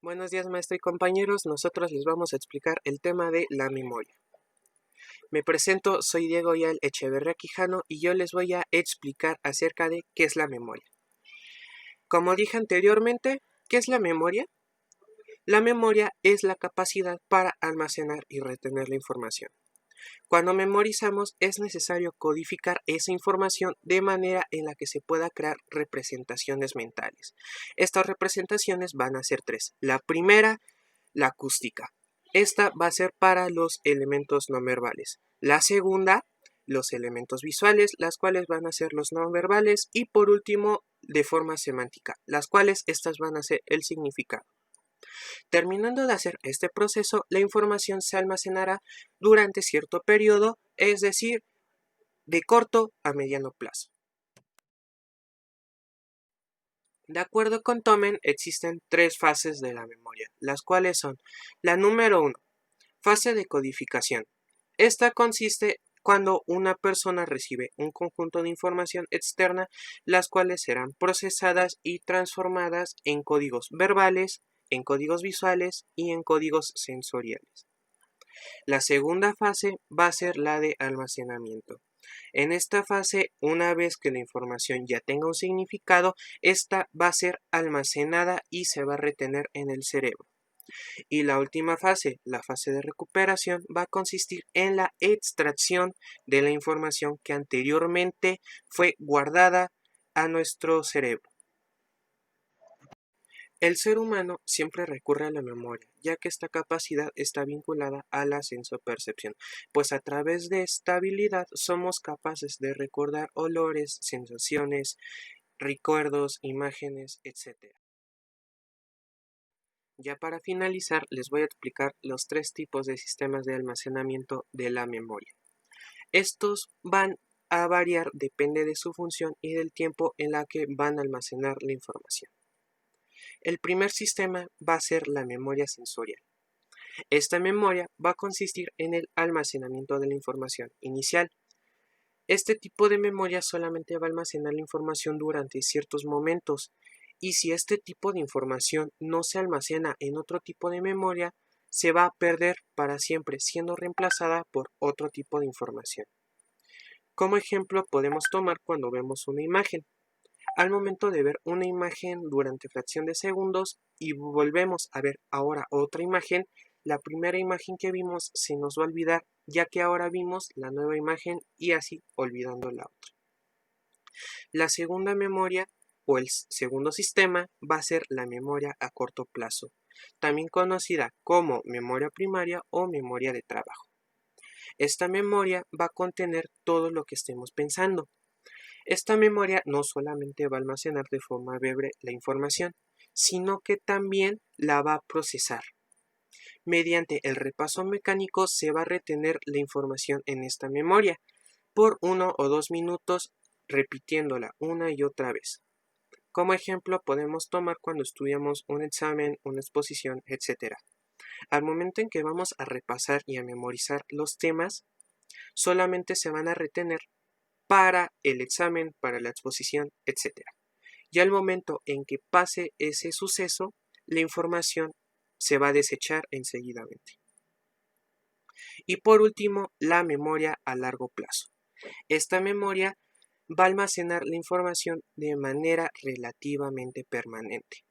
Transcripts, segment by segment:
Buenos días, maestro y compañeros. Nosotros les vamos a explicar el tema de la memoria. Me presento, soy Diego Yal Echeverría Quijano y yo les voy a explicar acerca de qué es la memoria. Como dije anteriormente, ¿qué es la memoria? La memoria es la capacidad para almacenar y retener la información. Cuando memorizamos es necesario codificar esa información de manera en la que se pueda crear representaciones mentales. Estas representaciones van a ser tres. La primera, la acústica. Esta va a ser para los elementos no verbales. La segunda, los elementos visuales, las cuales van a ser los no verbales. Y por último, de forma semántica, las cuales estas van a ser el significado. Terminando de hacer este proceso, la información se almacenará durante cierto periodo, es decir, de corto a mediano plazo. De acuerdo con Tomen, existen tres fases de la memoria, las cuales son la número 1, fase de codificación. Esta consiste cuando una persona recibe un conjunto de información externa, las cuales serán procesadas y transformadas en códigos verbales, en códigos visuales y en códigos sensoriales. La segunda fase va a ser la de almacenamiento. En esta fase, una vez que la información ya tenga un significado, esta va a ser almacenada y se va a retener en el cerebro. Y la última fase, la fase de recuperación, va a consistir en la extracción de la información que anteriormente fue guardada a nuestro cerebro. El ser humano siempre recurre a la memoria, ya que esta capacidad está vinculada a la sensopercepción, pues a través de esta habilidad somos capaces de recordar olores, sensaciones, recuerdos, imágenes, etc. Ya para finalizar, les voy a explicar los tres tipos de sistemas de almacenamiento de la memoria. Estos van a variar, depende de su función y del tiempo en la que van a almacenar la información. El primer sistema va a ser la memoria sensorial. Esta memoria va a consistir en el almacenamiento de la información inicial. Este tipo de memoria solamente va a almacenar la información durante ciertos momentos, y si este tipo de información no se almacena en otro tipo de memoria, se va a perder para siempre, siendo reemplazada por otro tipo de información. Como ejemplo podemos tomar cuando vemos una imagen. Al momento de ver una imagen durante fracción de segundos y volvemos a ver ahora otra imagen, la primera imagen que vimos se nos va a olvidar, ya que ahora vimos la nueva imagen y así olvidando la otra. La segunda memoria o el segundo sistema va a ser la memoria a corto plazo, también conocida como memoria primaria o memoria de trabajo. Esta memoria va a contener todo lo que estemos pensando. Esta memoria no solamente va a almacenar de forma breve la información, sino que también la va a procesar. Mediante el repaso mecánico se va a retener la información en esta memoria por 1 o 2 minutos repitiéndola una y otra vez. Como ejemplo podemos tomar cuando estudiamos un examen, una exposición, etc. Al momento en que vamos a repasar y a memorizar los temas, solamente se van a retener para el examen, para la exposición, etc. Y al momento en que pase ese suceso, la información se va a desechar enseguidamente. Y por último, la memoria a largo plazo. Esta memoria va a almacenar la información de manera relativamente permanente.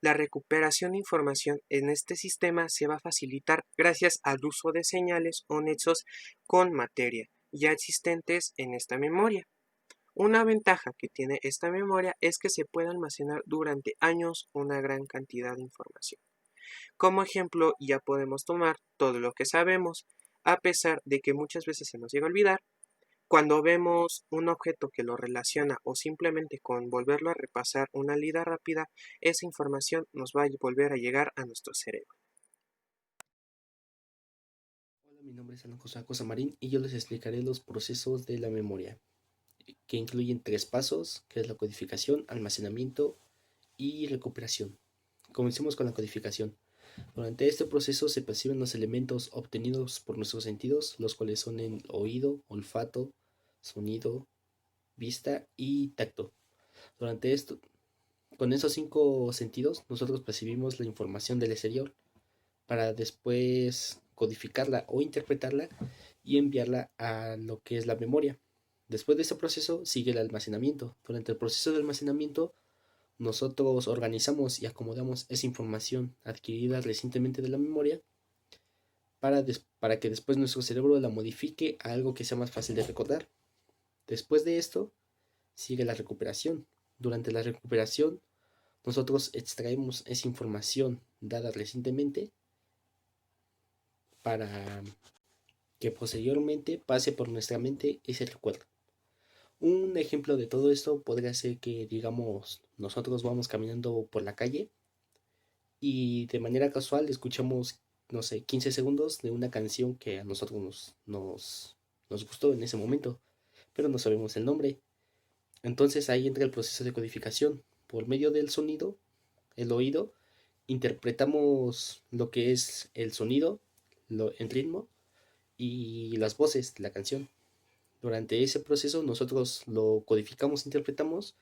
La recuperación de información en este sistema se va a facilitar gracias al uso de señales o nexos con materia ya existentes en esta memoria. Una ventaja que tiene esta memoria es que se puede almacenar durante años una gran cantidad de información. Como ejemplo, ya podemos tomar todo lo que sabemos, a pesar de que muchas veces se nos llega a olvidar. Cuando vemos un objeto que lo relaciona o simplemente con volverlo a repasar una leída rápida, esa información nos va a volver a llegar a nuestro cerebro. Hola, mi nombre es Alan José Acosta Marín y yo les explicaré los procesos de la memoria, que incluyen tres pasos, que es la codificación, almacenamiento y recuperación. Comencemos con la codificación. Durante este proceso se perciben los elementos obtenidos por nuestros sentidos, los cuales son el oído, olfato, sonido, vista y tacto. Durante esto, Con esos 5 sentidos nosotros percibimos la información del exterior para después codificarla o interpretarla y enviarla a lo que es la memoria. Después de ese proceso sigue el almacenamiento. Durante el proceso de almacenamiento nosotros organizamos y acomodamos esa información adquirida recientemente de la memoria para que después nuestro cerebro la modifique a algo que sea más fácil de recordar. Después de esto sigue la recuperación. Durante la recuperación nosotros extraemos esa información dada recientemente para que posteriormente pase por nuestra mente ese recuerdo. Un ejemplo de todo esto podría ser que, digamos, nosotros vamos caminando por la calle y de manera casual escuchamos, no sé, 15 segundos de una canción que a nosotros nos gustó en ese momento, pero no sabemos el nombre. Entonces ahí entra el proceso de codificación. Por medio del sonido, el oído, interpretamos lo que es el sonido, el ritmo y las voces de la canción. Durante ese proceso nosotros lo codificamos, interpretamos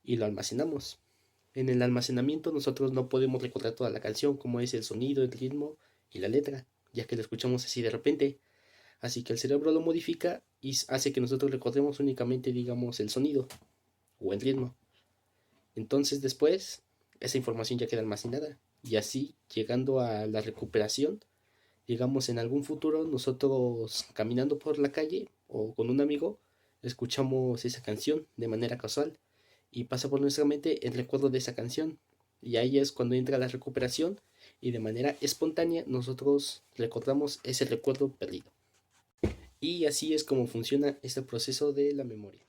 y lo almacenamos. En el almacenamiento nosotros no podemos recordar toda la canción, como es el sonido, el ritmo y la letra, ya que lo escuchamos así de repente. Así que el cerebro lo modifica y hace que nosotros recordemos únicamente, digamos, el sonido o el ritmo. Entonces después esa información ya queda almacenada y así, llegando a la recuperación, digamos en algún futuro nosotros caminando por la calle o con un amigo escuchamos esa canción de manera casual y pasa por nuestra mente el recuerdo de esa canción y ahí es cuando entra la recuperación y de manera espontánea nosotros recordamos ese recuerdo perdido. Y así es como funciona este proceso de la memoria.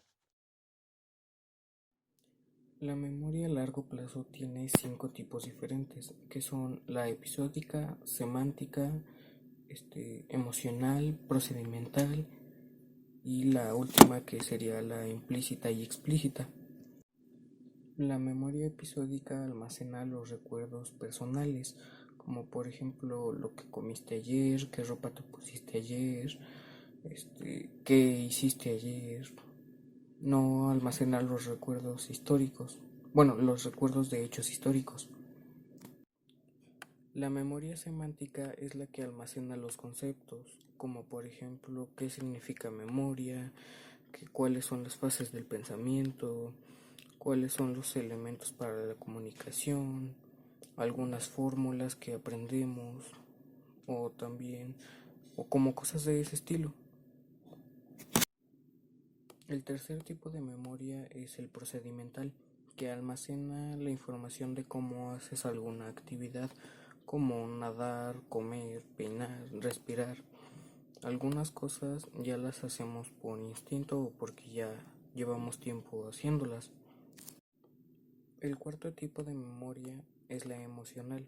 La memoria a largo plazo tiene 5 tipos diferentes, que son la episódica, semántica, emocional, procedimental y la última que sería la implícita y explícita. La memoria episódica almacena los recuerdos personales, como por ejemplo lo que comiste ayer, qué ropa te pusiste ayer, qué hiciste ayer. No almacena los recuerdos históricos, bueno, los recuerdos de hechos históricos. La memoria semántica es la que almacena los conceptos, como por ejemplo qué significa memoria, cuáles son las fases del pensamiento, cuáles son los elementos para la comunicación, algunas fórmulas que aprendemos o también o como cosas de ese estilo. El tercer tipo de memoria es el procedimental, que almacena la información de cómo haces alguna actividad, como nadar, comer, peinar, respirar. Algunas cosas ya las hacemos por instinto o porque ya llevamos tiempo haciéndolas. El cuarto tipo de memoria es la emocional,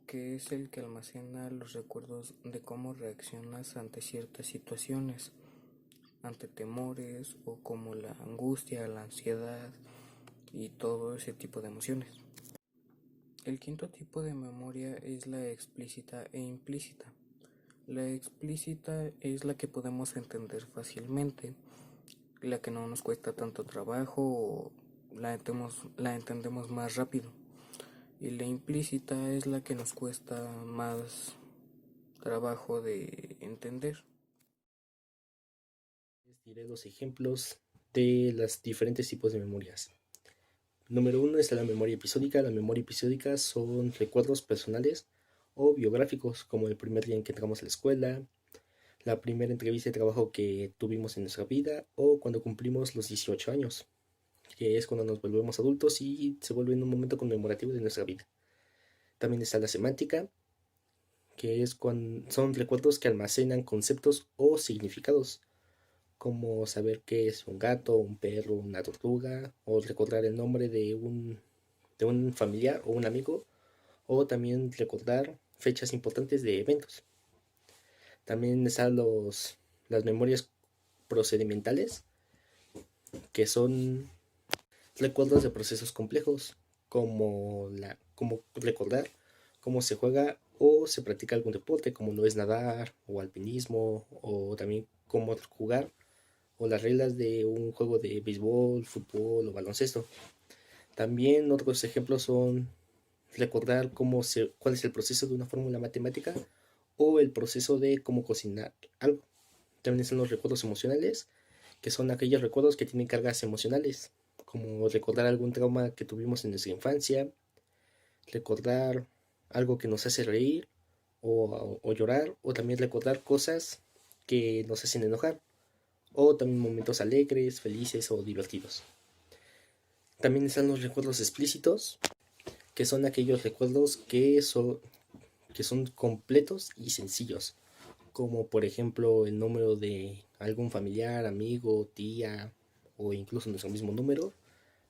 que es el que almacena los recuerdos de cómo reaccionas ante ciertas situaciones, ante temores o como la angustia, la ansiedad y todo ese tipo de emociones. El quinto tipo de memoria es la explícita e implícita. La explícita es la que podemos entender fácilmente, la que no nos cuesta tanto trabajo o la entendemos más rápido. Y la implícita es la que nos cuesta más trabajo de entender. Les diré los ejemplos de los diferentes tipos de memorias. Número 1 está la memoria episódica. La memoria episódica son recuerdos personales o biográficos, como el primer día en que entramos a la escuela, la primera entrevista de trabajo que tuvimos en nuestra vida o cuando cumplimos los 18 años, que es cuando nos volvemos adultos y se vuelve un momento conmemorativo de nuestra vida. También está la semántica, que son recuerdos que almacenan conceptos o significados, como saber qué es un gato, un perro, una tortuga, o recordar el nombre de un familiar o un amigo, o también recordar fechas importantes de eventos. También están las memorias procedimentales, que son recuerdos de procesos complejos, como recordar cómo se juega o se practica algún deporte, como lo es nadar o alpinismo, o también cómo jugar o las reglas de un juego de béisbol, fútbol o baloncesto. También otros ejemplos son recordar cuál es el proceso de una fórmula matemática o el proceso de cómo cocinar algo. También están los recuerdos emocionales, que son aquellos recuerdos que tienen cargas emocionales, como recordar algún trauma que tuvimos en nuestra infancia, recordar algo que nos hace reír o llorar, o también recordar cosas que nos hacen enojar, o también momentos alegres, felices o divertidos. También están los recuerdos explícitos, que son aquellos recuerdos que son completos y sencillos, como por ejemplo el número de algún familiar, amigo, tía o incluso nuestro mismo número,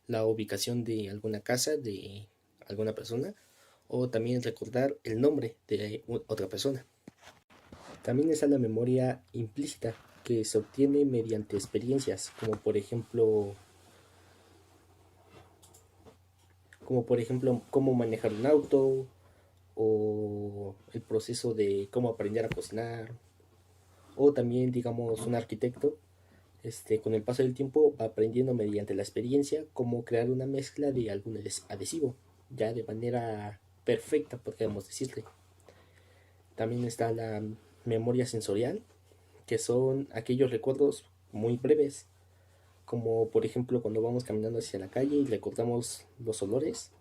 la ubicación de alguna casa de alguna persona o también recordar el nombre de otra persona. También está la memoria implícita, que se obtiene mediante experiencias, como por ejemplo cómo manejar un auto o el proceso de cómo aprender a cocinar, o también digamos un arquitecto con el paso del tiempo va aprendiendo mediante la experiencia cómo crear una mezcla de algún adhesivo, ya de manera perfecta podríamos decirle. También está la memoria sensorial, que son aquellos recuerdos muy breves, como por ejemplo cuando vamos caminando hacia la calle y recordamos los olores,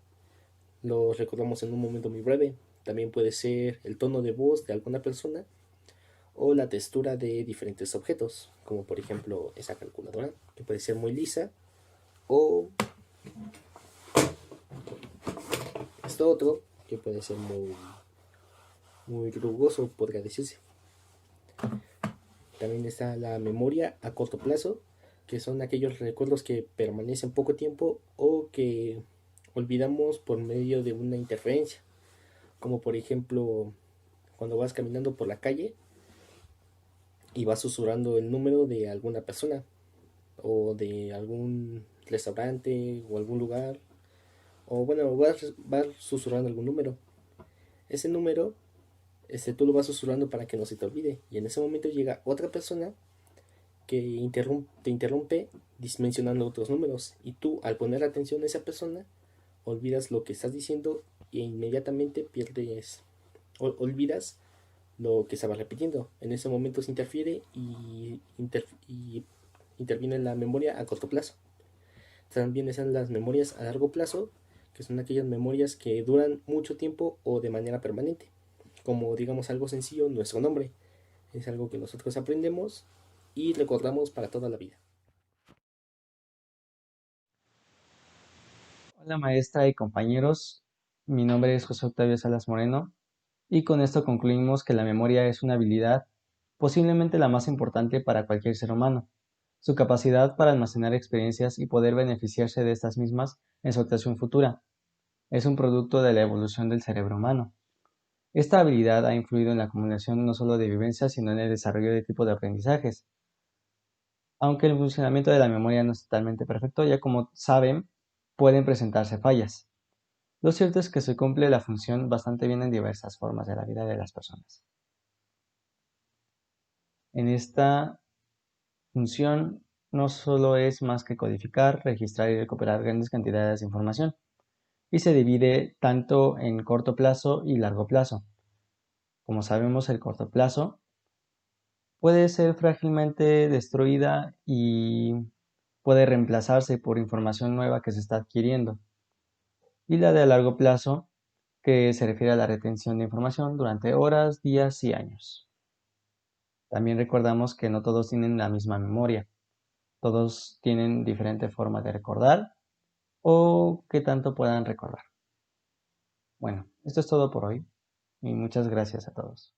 los recordamos en un momento muy breve. También puede ser el tono de voz de alguna persona o la textura de diferentes objetos, como por ejemplo esa calculadora, que puede ser muy lisa, o esto otro, que puede ser muy rugoso, podría decirse. También está la memoria a corto plazo, que son aquellos recuerdos que permanecen poco tiempo o que olvidamos por medio de una interferencia, como por ejemplo cuando vas caminando por la calle y vas susurrando el número de alguna persona o de algún restaurante o algún lugar, o bueno, vas susurrando algún número. Ese número tú lo vas susurrando para que no se te olvide, y en ese momento llega otra persona que te interrumpe mencionando otros números, y tú al poner atención a esa persona olvidas lo que estás diciendo e inmediatamente olvidas lo que estaba repitiendo. En ese momento se interfiere y interviene la memoria a corto plazo. También están las memorias a largo plazo, que son aquellas memorias que duran mucho tiempo o de manera permanente. Como digamos algo sencillo, nuestro nombre. Es algo que nosotros aprendemos y recordamos para toda la vida. Hola maestra y compañeros, mi nombre es José Octavio Salas Moreno y con esto concluimos que la memoria es una habilidad posiblemente la más importante para cualquier ser humano. Su capacidad para almacenar experiencias y poder beneficiarse de estas mismas en su actuación futura es un producto de la evolución del cerebro humano. Esta habilidad ha influido en la acumulación no solo de vivencias, sino en el desarrollo de tipos de aprendizajes. Aunque el funcionamiento de la memoria no es totalmente perfecto, ya como saben, pueden presentarse fallas. Lo cierto es que se cumple la función bastante bien en diversas formas de la vida de las personas. En esta función no solo es más que codificar, registrar y recuperar grandes cantidades de información, y se divide tanto en corto plazo y largo plazo. Como sabemos, el corto plazo puede ser frágilmente destruida y puede reemplazarse por información nueva que se está adquiriendo. Y la de largo plazo, que se refiere a la retención de información durante horas, días y años. También recordamos que no todos tienen la misma memoria, todos tienen diferente forma de recordar o qué tanto puedan recordar. Bueno, esto es todo por hoy y muchas gracias a todos.